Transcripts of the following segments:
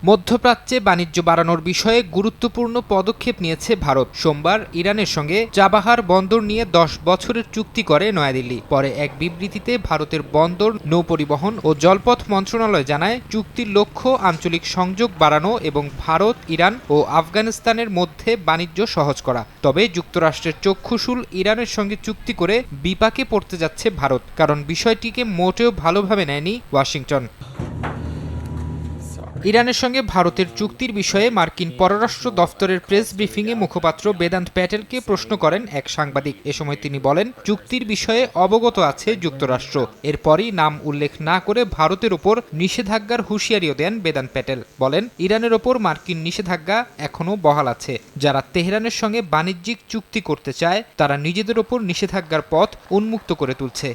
মধ্যপ্রাচ্যে বাণিজ্য বাড়ানোর বিষয়ে গুরুত্বপূর্ণ পদক্ষেপ নিয়েছে ভারত। সোমবার ইরানের সঙ্গে চাবাহার বন্দর নিয়ে 10 বছরের চুক্তি করে নয়াদিল্লি। পরে এক বিবৃতিতে ভারতের বন্দর, নৌপরিবহন ও জলপথ মন্ত্রণালয় জানায়, চুক্তির লক্ষ্য আঞ্চলিক সংযোগ বাড়ানো এবং ভারত, ইরান ও আফগানিস্তানের মধ্যে বাণিজ্য সহজ করা। তবে যুক্তরাষ্ট্রের চক্ষুশূল ইরানের সঙ্গে চুক্তি করে বিপাকে পড়তে যাচ্ছে ভারত, কারণ বিষয়টিকে মোটেও ভালোভাবে নেয়নি ওয়াশিংটন। ইরানের সঙ্গে ভারতের চুক্তির বিষয়ে মার্কিন পররাষ্ট্র দফতরের প্রেস ব্রিফিংয়ে মুখপাত্র বেদান্ত প্যাটেলকে প্রশ্ন করেন এক সাংবাদিক। এ সময় তিনি বলেন, চুক্তির বিষয়ে অবগত আছে যুক্তরাষ্ট্র। এরপরই নাম উল্লেখ না করে ভারতের ওপর নিষেধাজ্ঞার হুঁশিয়ারিও দেন বেদান্ত প্যাটেল। বলেন, ইরানের ওপর মার্কিন নিষেধাজ্ঞা এখনও বহাল আছে। যারা তেহরানের সঙ্গে বাণিজ্যিক চুক্তি করতে চায় তারা নিজেদের ওপর নিষেধাজ্ঞার পথ উন্মুক্ত করে তুলছে।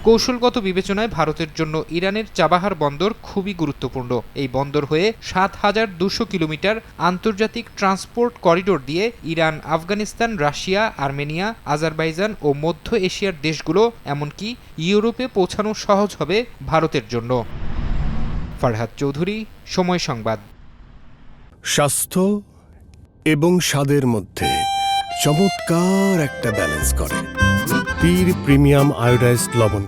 কৌশলগত বিবেচনায় ভারতের জন্য ইরানের চাবাহার বন্দর খুবই গুরুত্বপূর্ণ। এই বন্দর হয়ে ৭,২০০ কিলোমিটার আন্তর্জাতিক ট্রান্সপোর্ট করিডোর দিয়ে Iran, Afghanistan, Russia, Armenia, Azerbaijan ও মধ্য এশিয়ার দেশগুলো, এমনকি ইউরোপে পৌঁছানো সহজ হবে ভারতের জন্য। ফারহাদ চৌধুরী, সময় সংবাদ। স্বাস্থ্য এবং স্বাদের মধ্যে চমৎকার একটা ব্যালেন্স করে পীর প্রিমিয়াম আয়োডাইজড লবণ।